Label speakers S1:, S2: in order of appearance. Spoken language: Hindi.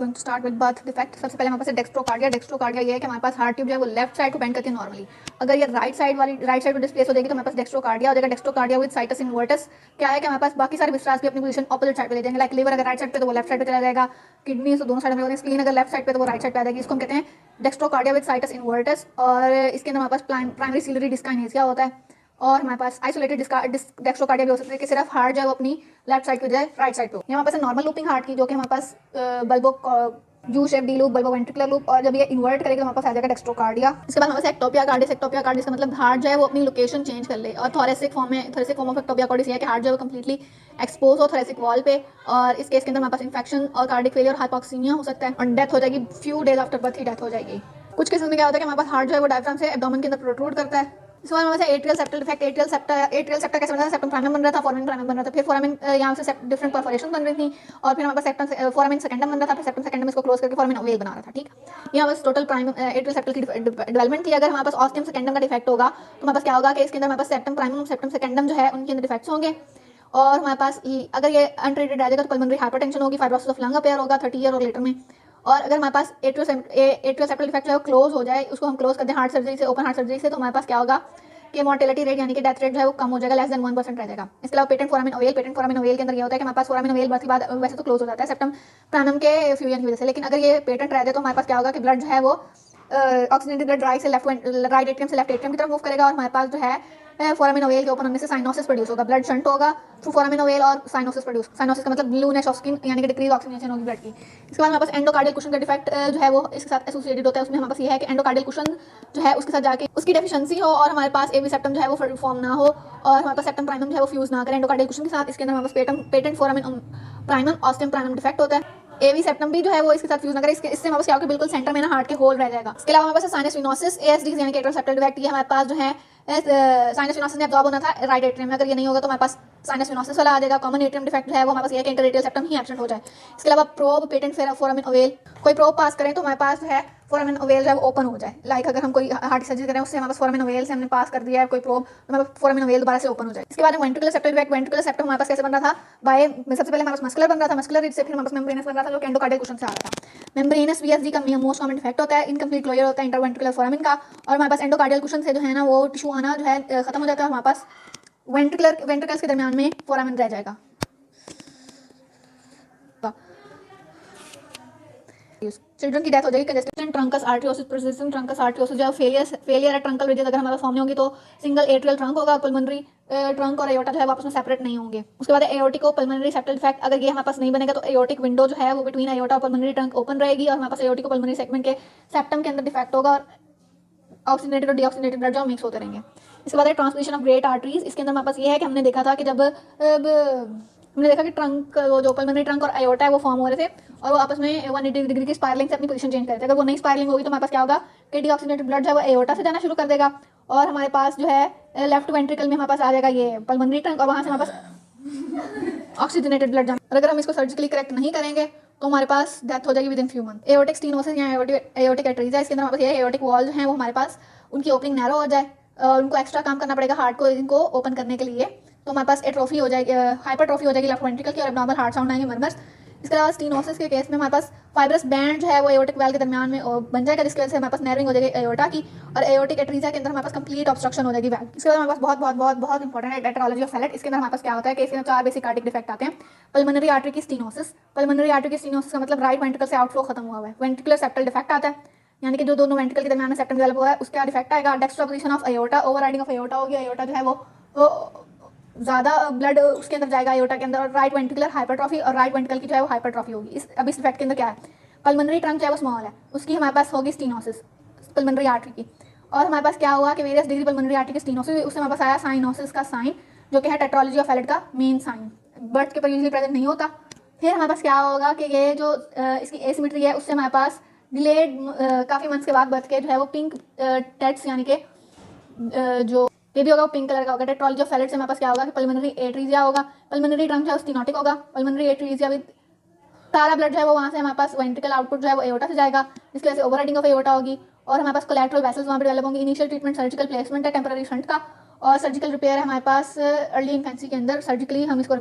S1: Going to start with birth defect. सबसे पहले हमारे पास डेक्स्ट्रोकार्डिया। डेक्स्ट्रोकार्डिया ये है कि हमारे पास हार्ट ट्यूब जो है वो लेफ्ट साइड को बेंड करती है नॉर्मली। अगर ये राइट साइड को डिस्प्लेस हो जाएगी तो हमारे पास डेक्स्ट्रोकार्डिया हो जाएगा। डेक्स्ट्रोकार्डिया विद साइटस इनवर्टस क्या है कि हमारे पास बाकी सारे विस्तार भी अपनी पोजीशन ऑपोजिट साइड पे ले जाएंगे। लाइक लिवर अगर राइट साइड पे तो वो लेफ्ट साइड पे चला जाएगा, किडनी तो दोनों साइड में होगी, स्प्लीन अगर लेफ्ट साइड पे तो वो राइट साइड पे आ जाएगी। इसको हम कहते हैं डेक्स्ट्रोकार्डिया विद साइटस इनवर्टस। और इसके अंदर हमारे पास प्राइमरी सिलरी डिस्काइनेसिया होता है। और हमारे पास आइसोलेटेड डेक्स्ट्रोकार्डिया भी हो सकती है कि सिर्फ हार्ट जो है वो अपनी लेफ्ट साइड पे जाए राइट साइड पे। ये हमारे पास नॉर्मल लूपिंग हार्ट की जो कि हमारे पास bulbo U shape D loop, bulboventricular loop, और जब ये इन्वर्ट करेगा तो हमारे पास आ जाएगा डेक्स्ट्रोकार्डिया। इसके बाद हमारे पास एक्टोपिया कार्डियस। एक्टोपिया कार्डियस का मतलब हार्ट जो है वो अपनी लोकेशन चेंज कर ले। और थोरेसिक फॉर्म ऑफ एक्टोपिया कार्डियस ये है कि हार्ट जो है वो कंप्लीटली एक्सपोज हो थोरेसिक वॉल पे, और इस केस के अंदर हमारे पास इंफेक्शन और कार्डिक फेलियर और हाइपोक्सीमिया हो सकता है, और डेथ हो जाएगी फ्यू डेज आफ्टर बर्थ ही डेथ हो जाएगी। कुछ केसेस में क्या होता है कि हमारे पास हार्ट जो है वो डायफ्राम से एब्डोमेन के अंदर प्रोट्रूड करता है। इस बार हमारे atrial septal defect. Atrial septa कैसे बन रहा था? सेप्टम प्राइमम बन रहा था, फोरामेन प्राइमम बन रहा था, फिर फोरामेन यहाँ से डिफरेंट परफोरेशन बन रही थी, और फिर हमारे पास फोरामेन सेकेंडम बन रहा था, फिर सेप्टम सेकेंडम इसको क्लोज करके फोरामेन ओवेल बना रहा था। ठीक, यहाँ बस टोटल प्राइम एट्रियल सेप्टल की डेवलपमेंट थी। अगर हमारे पास ऑस्टियम सेकेंडम का डिफेक्ट होगा तो हमारे पास क्या होगा कि इसके अंदर हमारे पास सेप्टम प्राइमम सेप्टम सेकेंडम जो है उनके अंदर डिफेक्ट्स होंगे। और हमारे पास अगर ये अनट्रीटेड रह जाएगा तो पल्मोनरी हाइपरटेंशन होगी, फाइब्रोसिस ऑफ लंग अपेयर होगा 30 ईयर और लेटर में। और अगर हमारे पास एट्रियल सेप्टल डिफेक्ट जो है क्लोज हो जाए, उसको हम क्लोज कर दें हार्ट सर्जरी से, ओपन हार्ट सर्जरी से, तो हमारे पास क्या होगा कि मोर्टेलिटी रेट यानी कि डेथ रेट जो है वो कम हो जाएगा, लेस देन 1% रह जाएगा। इसके अलावा patent foramen ovale. Patent foramen ovale के अंदर ये होता है कि हमारे पास फोरामेन ओवेल बर्थ के बाद वैसे तो क्लोज हो जाता है सेप्टम प्राइमम के फ्यूजन की वजह से, लेकिन अगर ये पेटेंट रह जाए तो हमारे पास क्या होगा कि ब्लड जो है वो ऑक्सीजनेटेड ब्लड राइट एट्रियम से लेफ्ट एट्रियम की तरफ मूव करेगा, और हमारे पास जो है फोरामेन ओवेल के ओपन होने से साइनोसिस प्रोड्यूस होगा, ब्लड शंट होगा थ्रू फोरामेन ओवेल और साइनोसिस प्रोड्यूस। साइनोसिस का मतलब ब्लूनेस ऑफ स्किन यानी कि डिक्रीज ऑक्सीजनेशन होगी ब्लड की। इसके बाद हमारे पास एंडोकार्डियल कुशन का डिफेक्ट जो है वो इसके साथ एसोसिएटेड होता है। उसमें हमारे पास ये है कि एंडोकार्डियल कुशन जो है उसके साथ जाके उसकी डेफिशिएंसी हो, और हमारे पास एवी सेप्टम जो है वो फॉर्म ना हो, और हमारे पास सेप्टम प्राइमम जो है वो फ्यूज ना करे एंडोकार्डियल कुशन के साथ। इसके अंदर हमारे पास patent foramen primum ostium primum defect होता है। एवी सेप्टम भी जो है वो इसके साथ फ्यूज ना करे, इससे हमारे पास क्या होगा बिल्कुल सेंटर में ना हार्ट के होल रह जाएगा। इसके अलावा हमारे पास साइनस विनोसिस एएसडी यानी कि एट्रियल सेप्टल डिफेक्ट, ये हमारे पास जो है साइनस विनोसिस ने अब्जॉर्ब होना था राइट एट्रियम में। अगर ये नहीं होगा तो हमारे पास साइनस विनोसिस वाला आ जाएगा। कॉमन एट्रियम डिफेक्ट है वो हमारे पास ये है कि इंटरएट्रियल सेप्टम ही एब्सेंट हो जाए। इसके अलावा प्रोब पेटेंट फोरामेन ओवेल, कोई प्रोब पास करें तो हमारे पास जो है फोरामेन ओवेल जो है वो ओपन हो जाए। लाइक अगर हम कोई हार्ट सर्जरी करें उससे हमारे पास फोरामेन ओवेल से हमने पास कर दिया है कोई प्रोब, तो हमारे फोरामेन ओवेल दोबारा से ओपन हो जाए। इसके बाद ventricular septal defect. Ventricular septum हमारे पास कैसे बन रहा था? बाय सबसे पहले हमारे पास मस्कुलर बन रहा था, मस्कुलर से फिर हमारे पास मेम्ब्रेनस बन रहा था जो कि एंडोकार्डियल कुशन से आ रहा था। मेम्ब्रेनस वीएसडी का मोस्ट कॉमन डिफेक्ट होता है, इनकम्प्लीट क्लोजर होता है इंटरवेंट्रिकुलर फोरामेन का, और हमारे पास एंडोकार्डियल कुशन से जो है ना वो टिश्यू आना जो है खत्म हो जाता है। हमारे पास वेंट्रिकल्स के दरमियान में फोरामेन रह जाएगा। चिल्ड्रन की डेथ हो जाएगी। कंजेस्टेड ट्रंकस आर्टरियोसिस, प्रोसेसिंग ट्रंकस आर्टरियोसिस जो फेलियर है ट्रंकल रिजेस अगर हमारा फॉर्म नहीं होगी तो सिंगल एट्रियल ट्रंक होगा, पल्मोनरी ट्रंक और एओर्टा जो है आपस में सेपरेट नहीं होंगे। उसके बाद एओर्टिको पल्मोनरी सेप्टल डिफेक्ट, अगर ये हमारे पास नहीं बनेगा तो एओर्टिक विंडो जो है वो बिटवीन एओर्टा और पल्मोनरी ट्रंक ओपन रहेगी, और हमारे पास एओर्टिको पल्मोनरी सेगमेंट के सेप्टम के अंदर डिफेक्ट होगा, और ऑक्सीजनेटेड और डीऑक्सीजनेटेड ब्लड जो मिक्स होते रहेंगे। इसके बाद ट्रांसमिशन ऑफ ग्रेट आर्टरीज। इसके अंदर हमारे पास ये है कि हमने देखा था कि जब हमने देखा कि ट्रंक वो जो पल्मोनरी ट्रंक और एओर्टा है वो फॉर्म हो रहे थे, और वो आपस में 180 डिग्री की स्पायरलिंग से अपनी पोजीशन चेंज करते हैं। अगर वो नई स्पायरलिंग होगी तो हमारे पास क्या होगा कि डीऑक्सीजनेटेड ब्लड जो है वो एओर्टा से जाना शुरू कर देगा, और हमारे पास जो है लेफ्ट वेंट्रिकल में हमारे पास आ जाएगा ये पल्मोनरी ट्रंक, और वहाँ से हमारे पास ऑक्सीजनेटेड ब्लड जाना। और अगर हम इसको सर्जिकली करेक्ट नहीं करेंगे तो हमारे पास डेथ हो जाएगी with in few month. Aortic stenosis या एओर्टिक एट्रीजिया, इसके अंदर हमारे पास ये एओर्टिक वॉल जो है वो हमारे पास उनकी ओपनिंग नैरो हो जाए, और उनको एक्स्ट्रा काम करना पड़ेगा हार्ट को इनको ओपन करने के लिए, तो हमारे पास एट्रोफी हो जाएगी, हाइपरट्रोफी हो जाएगी लेफ्ट वेंट्रिकल की, और एब्नॉर्मल हार्ट साउंड आएंगे मर्मर्स। इसके अलावा स्टेनोसिस के केस में हमारे पास फाइब्रस बैंड जो है वो एओर्टिक वैल के दरमियान में बन जाएगा, जिसकी वजह से हमारे पास नैरोइंग हो जाएगी एओर्टा की, और एओर्टिक एट्रीजिया के अंदर हमारे पास कंप्लीट ऑब्स्ट्रक्शन हो जाएगी वैल। इसके बाद हमारे पास बहुत इंपॉर्टेंट है लेटरोलॉजी ऑफ फैलेट। इसके अंदर हमारे पास क्या होता है कि इसके अंदर 4 बेसिक कार्डिक डिफेक्ट आते हैं। पल्मोनरी आर्टरी की स्टेनोसिस। पल्मोनरी आर्टरी की स्टेनोसिस का मतलब राइट वेंट्रिकल से आउटफ्लो खत्म हुआ है। वेंट्रिकुलर सेप्टल डिफेक्ट आता है, यानी कि जो दोनों वेंट्रिकल के दरमियान में सेप्टम डेवलप हुआ है उसका डिफेक्ट आएगा। Dextroposition of aorta, overriding of aorta होगी, एओर्टा जो है वो ज़्यादा ब्लड उसके अंदर जाएगा एओर्टा के अंदर, और राइट वेंट्रिकुलर हाइपरट्रॉफी, और राइट वेंट्रिकल की जो है वो हाइपरट्रॉफी होगी। अब इस डिफेक्ट के अंदर क्या है, पल्मोनरी ट्रंक जो है वो स्मॉल है, उसकी हमारे पास होगी स्टेनोसिस पल्मोनरी आर्टरी की, और हमारे पास क्या हुआ कि वेरियस डिग्री पल्मोनरी आर्टरी की स्टेनोसिस, उससे हमारे पास आया साइनोसिस का साइन जो कि है टेट्रोलॉजी ऑफ फैलेट का मेन साइन, बर्थ के पर यूजुअली प्रेजेंट नहीं होता। फिर हमारे पास क्या होगा कि ये जो इसकी एसिमेट्री है उससे हमारे पास डिलेड काफ़ी मंथ्स के बाद बर्थ के जो है वो पिंक टेट्स यानी कि जो बेबी होगा वो पिंक कलर का होगा। टेट्रोलॉजी ऑफ फैलेट से हमारे पास क्या होगा कि पल्मोनरी एट्रीजिया होगा, पल्मोनरी ट्रंक जो है स्टेनोटिक होगा, पल्मोनरी एट्रीजिया विद सारा ब्लड जो है वो वहाँ से हमारे पास वेंट्रिकल आउटपुट जो है वो एओर्टा से जाएगा, जिसकी वजह से ओवरराइडिंग ऑफ एओर्टा होगी, और हमारे पास कोलैटरल वेसल्स वहाँ पर डेवलप होंगे। इनिशियल ट्रीटमेंट सर्जिकल प्लेसमेंट है टेम्पररी शंट का, और सर्जिकल रिपेयर है हमारे पास अर्ली इन्फेंसी के अंदर, सर्जिकली हम इसको